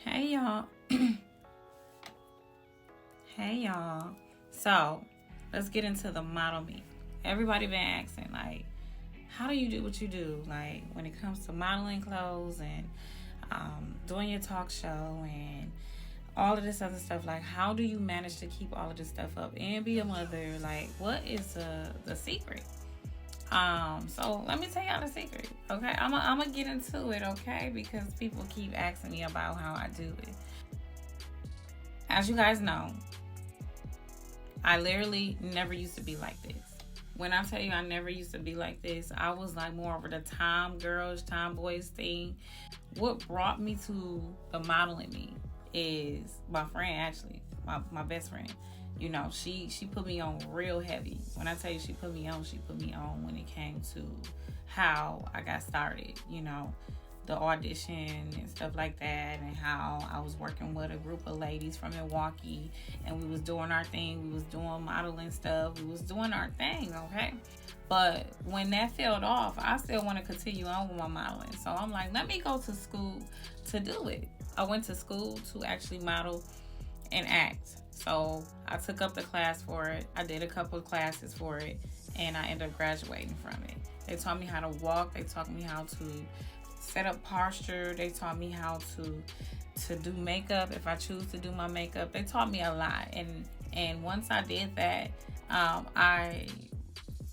Hey y'all. Hey y'all. So let's get into the model me. Everybody been asking like, how do you do what you do? Like when it comes to modeling clothes and doing your talk show and all of this other stuff. Like how do you manage to keep all of this stuff up and be a mother? Like what is the secret? So let me tell y'all the secret. Okay, I'm gonna get into it. Okay, because people keep asking me about how I do it. As you guys know, I literally never used to be like this. When I tell you I never used to be like this, I was like more over the tomboys thing. What brought me to the modeling me is my friend, actually, my best friend. You know, she put me on real heavy. When I tell you she put me on when it came to how I got started, you know, the audition and stuff like that, and how I was working with a group of ladies from Milwaukee, and we was doing our thing. We was doing modeling stuff. We was doing our thing, okay? But when that failed off, I still want to continue on with my modeling. So I'm like, let me go to school to do it. I went to school to actually model and act. So I took up the class for it. I did a couple of classes for it, and I ended up graduating from it. They taught me how to walk. They taught me how to set up posture. They taught me how to do makeup if I choose to do my makeup. They taught me a lot, and once I did that, I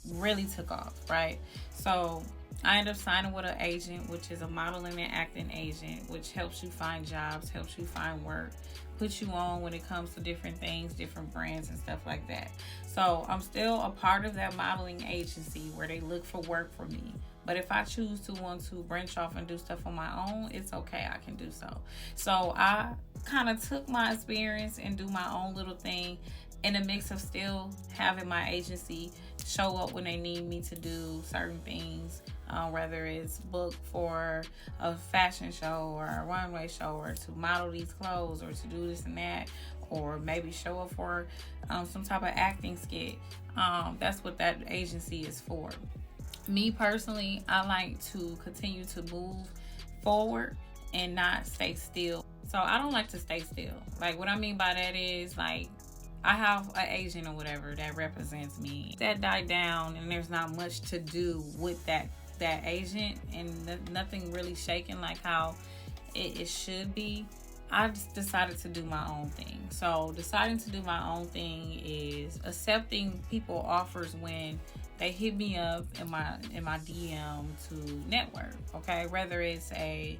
really took off, right? So I ended up signing with an agent, which is a modeling and acting agent, which helps you find jobs, helps you find work, puts you on when it comes to different things, different brands and stuff like that. So I'm still a part of that modeling agency where they look for work for me. But if I choose to want to branch off and do stuff on my own, it's okay. I can do so. So I kind of took my experience and do my own little thing in a mix of still having my agency show up when they need me to do certain things, whether it's book for a fashion show or a runway show, or to model these clothes, or to do this and that, or maybe show up for some type of acting skit. That's what that agency is for. Me personally, I like to continue to move forward and not stay still. So I don't like to stay still. Like what I mean by that is like I have an agent or whatever that represents me. That died down and there's not much to do with that agent, and nothing really shaking like how it should be. I just decided to do my own thing. So deciding to do my own thing is accepting people offers when they hit me up in my DM to network. Okay, whether it's a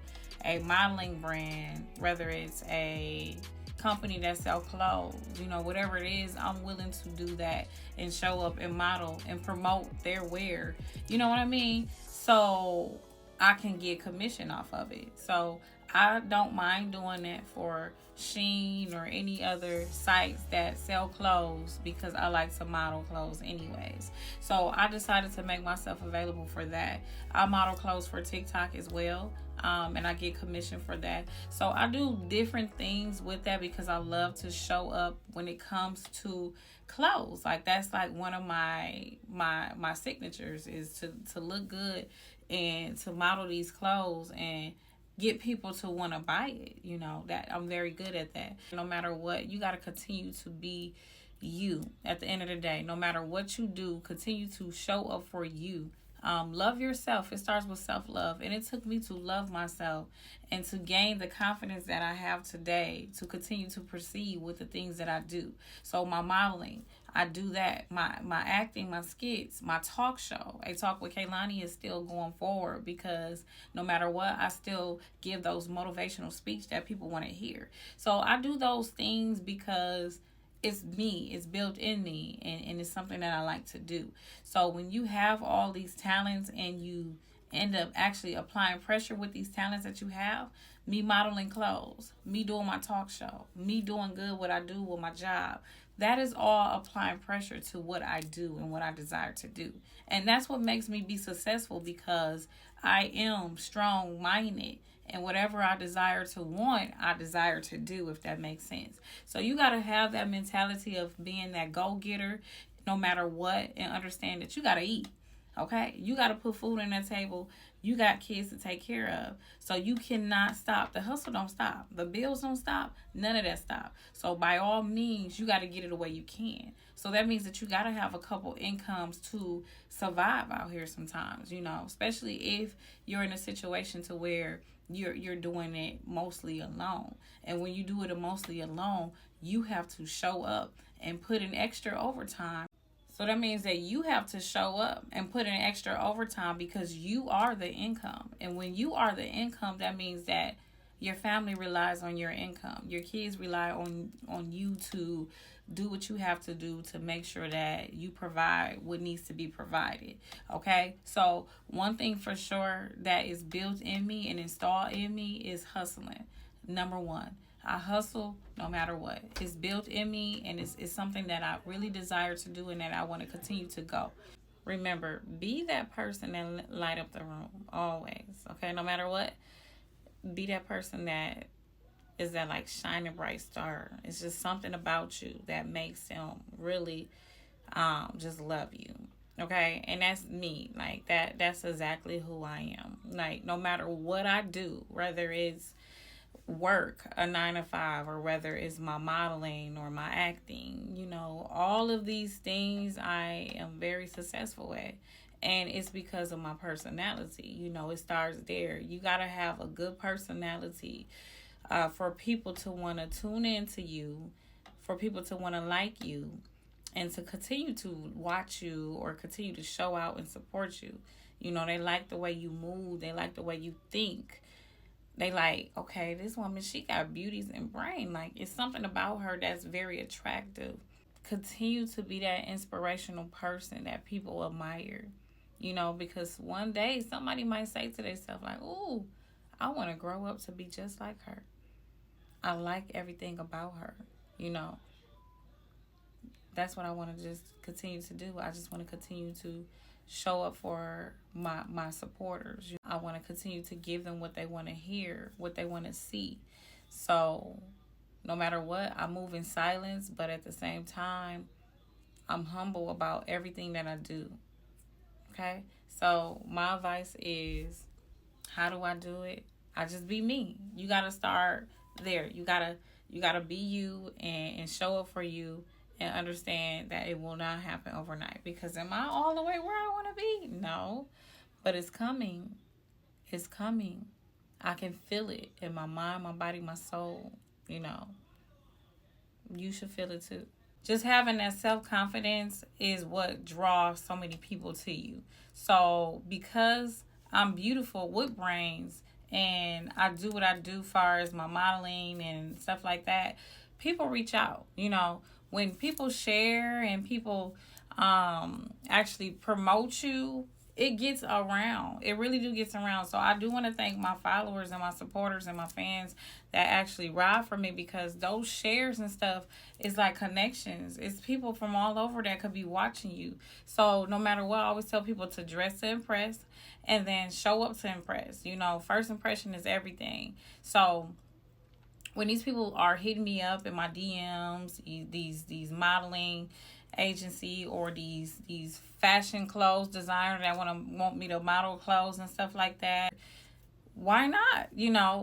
modeling brand, whether it's a company that sell clothes, you know, whatever it is, I'm willing to do that and show up and model and promote their wear. You know what I mean? So I can get commission off of it. So I don't mind doing that for Shein or any other sites that sell clothes, because I like to model clothes anyways. So I decided to make myself available for that. I model clothes for TikTok as well, and I get commission for that. So I do different things with that because I love to show up when it comes to clothes. Like that's like one of my signatures is to look good and to model these clothes and get people to want to buy it. You know, that I'm very good at that. No matter what, you got to continue to be you at the end of the day. No matter what you do, continue to show up for you. Love yourself. It starts with self-love, and it took me to love myself and to gain the confidence that I have today to continue to proceed with the things that I do. So my modeling, I do that. My acting, my skits, my talk show, A Talk with Kayloni, is still going forward because no matter what, I still give those motivational speech that people want to hear. So I do those things because it's me, it's built in me, and it's something that I like to do. So when you have all these talents and you end up actually applying pressure with these talents that you have, me modeling clothes, me doing my talk show, me doing good what I do with my job, that is all applying pressure to what I do and what I desire to do. And that's what makes me be successful, because I am strong minded, and whatever I desire to want, I desire to do, if that makes sense. So you got to have that mentality of being that go-getter no matter what, and understand that you got to eat. Okay? You got to put food on that table You got kids to take care of. So you cannot stop. The hustle don't stop. The bills don't stop. None of that stop. So by all means, you got to get it the way you can. So that means that you got to have a couple incomes to survive out here sometimes, especially if you're in a situation to where you're doing it mostly alone. And when you do it mostly alone, you have to show up and put in extra overtime. So that means that you have to show up and put in extra overtime because you are the income. And when you are the income, that means that your family relies on your income. Your kids rely on you to do what you have to do to make sure that you provide what needs to be provided. Okay? So one thing for sure that is built in me and installed in me is hustling. Number one. I hustle no matter what. It's built in me, and it's something that I really desire to do and that I want to continue to go. Remember, be that person that light up the room always. Okay, no matter what, be that person that is that like shining bright star. It's just something about you that makes them really just love you. Okay, and that's me. Like that's exactly who I am. Like no matter what I do, whether it's work a 9 to 5 or whether it's my modeling or my acting, all of these things I am very successful at, and it's because of my personality. It starts there. You got to have a good personality for people to want to tune into you, for people to want to like you, and to continue to watch you or continue to show out and support you. They like the way you move, they like the way you think. They like, okay, this woman, she got beauties and brain. Like, it's something about her that's very attractive. Continue to be that inspirational person that people admire, because one day somebody might say to themselves, like, ooh, I want to grow up to be just like her. I like everything about her, That's what I want to just continue to do. I just want to continue to show up for my supporters. I want to continue to give them what they want to hear, what they want to see. So no matter what, I move in silence, but at the same time, I'm humble about everything that I do. Okay? So my advice is, how do I do it? I just be me. You got to start there. You got to be you and show up for you and understand that it will not happen overnight. Because am I all the way where I want to be? No. But it's coming. It's coming. I can feel it in my mind, my body, my soul. You should feel it too. Just having that self-confidence is what draws so many people to you. So because I'm beautiful with brains and I do what I do far as my modeling and stuff like that, people reach out. When people share and people actually promote you, it gets around. It really do gets around. So I do want to thank my followers and my supporters and my fans that actually ride for me, because those shares and stuff is like connections. It's people from all over that could be watching you. So no matter what, I always tell people to dress to impress and then show up to impress. First impression is everything. So when these people are hitting me up in my DMs, these modeling agency or these fashion clothes designers that want me to model clothes and stuff like that, why not?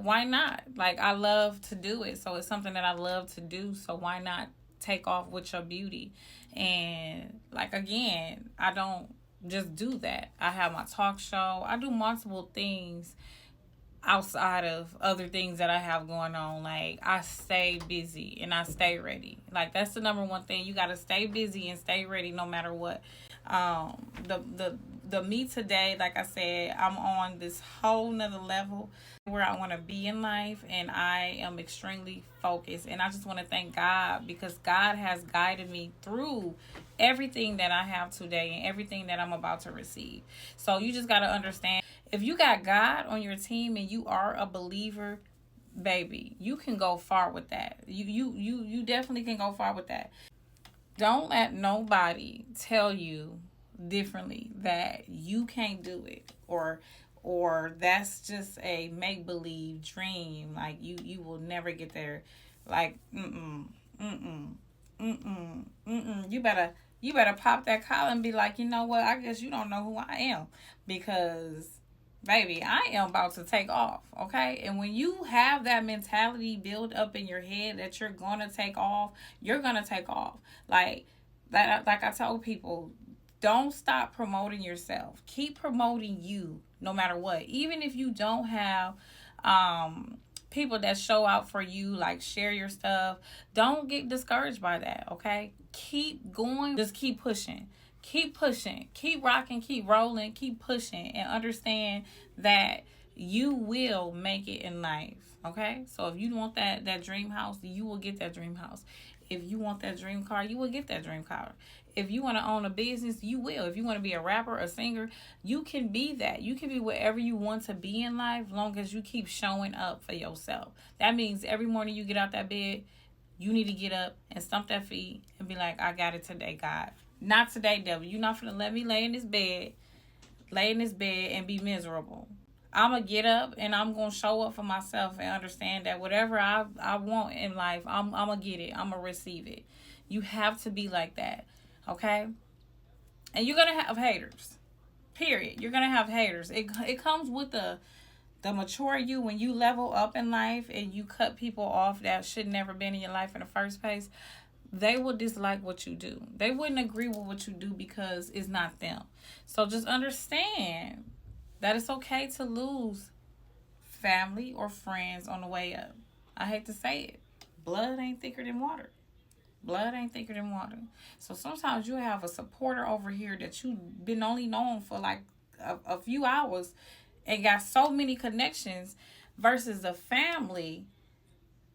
Why not? Like, I love to do it, so it's something that I love to do. So why not take off with your beauty? And like, again, I don't just do that. I have my talk show. I do multiple things outside of other things that I have going on. Like, I stay busy and I stay ready. Like, that's the number one thing. You got to stay busy and stay ready no matter what. The me today, like I said, I'm on this whole nother level where I want to be in life, and I am extremely focused. And I just want to thank God, because God has guided me through everything that I have today and everything that I'm about to receive. So you just got to understand, if you got God on your team and you are a believer, baby, you can go far with that. You definitely can go far with that. Don't let nobody tell you differently that you can't do it, or that's just a make-believe dream. Like, you will never get there. Like, you better pop that collar and be like, you know what, I guess you don't know who I am, because baby, I am about to take off, okay? And when you have that mentality built up in your head that you're gonna take off, you're gonna take off. Like that, like I told people, don't stop promoting yourself. Keep promoting you, no matter what. Even if you don't have people that show out for you, like share your stuff, don't get discouraged by that, okay? Keep going, just keep pushing. Keep pushing, keep rocking, keep rolling, keep pushing, and understand that you will make it in life. Okay, so if you want that dream house, you will get that dream house. If you want that dream car, you will get that dream car. If you want to own a business, you will. If you want to be a rapper, a singer, you can be that. You can be whatever you want to be in life, long as you keep showing up for yourself. That means every morning you get out that bed, you need to get up and stomp that feet and be like, I got it today, God. Not today, devil. You're not gonna let me lay in this bed, and be miserable. I'm gonna get up and I'm gonna show up for myself and understand that whatever I want in life, I'm gonna get it. I'm gonna receive it. You have to be like that, okay? And you're gonna have haters. Period. You're gonna have haters. It comes with the mature you when you level up in life and you cut people off that should never been in your life in the first place. They will dislike what you do. They wouldn't agree with what you do because it's not them. So just understand that it's okay to lose family or friends on the way up. I hate to say it. Blood ain't thicker than water. Blood ain't thicker than water. So sometimes you have a supporter over here that you've been only known for like a few hours and got so many connections versus a family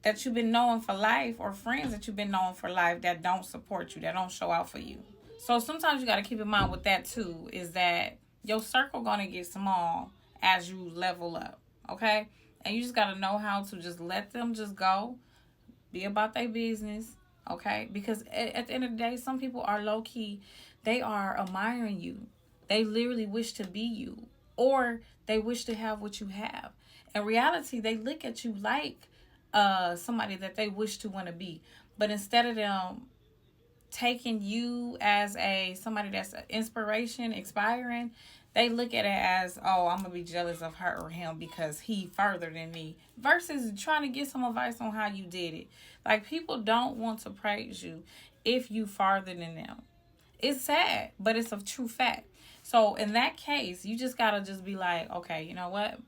that you've been knowing for life or friends that you've been knowing for life that don't support you, that don't show out for you. So sometimes you got to keep in mind with that too, is that your circle going to get small as you level up, okay? And you just got to know how to just let them just go, be about their business, okay? Because at the end of the day, some people are low-key, they are admiring you. They literally wish to be you, or they wish to have what you have. In reality, they look at you like somebody that they wish to want to be. But instead of them taking you as somebody that's an inspiration, inspiring, they look at it as, oh, I'm gonna be jealous of her or him because he further than me, versus trying to get some advice on how you did it. Like, people don't want to praise you if you farther than them. It's sad, but it's a true fact. So in that case, you just gotta just be like, okay, you know what,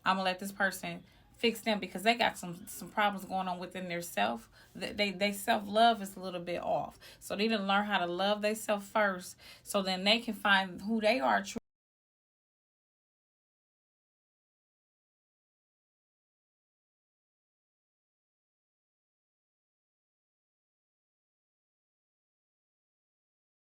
I'm gonna let this person fix them because they got some problems going on within their self. They self-love is a little bit off, so they need to learn how to love themselves first, so then they can find who they are truly.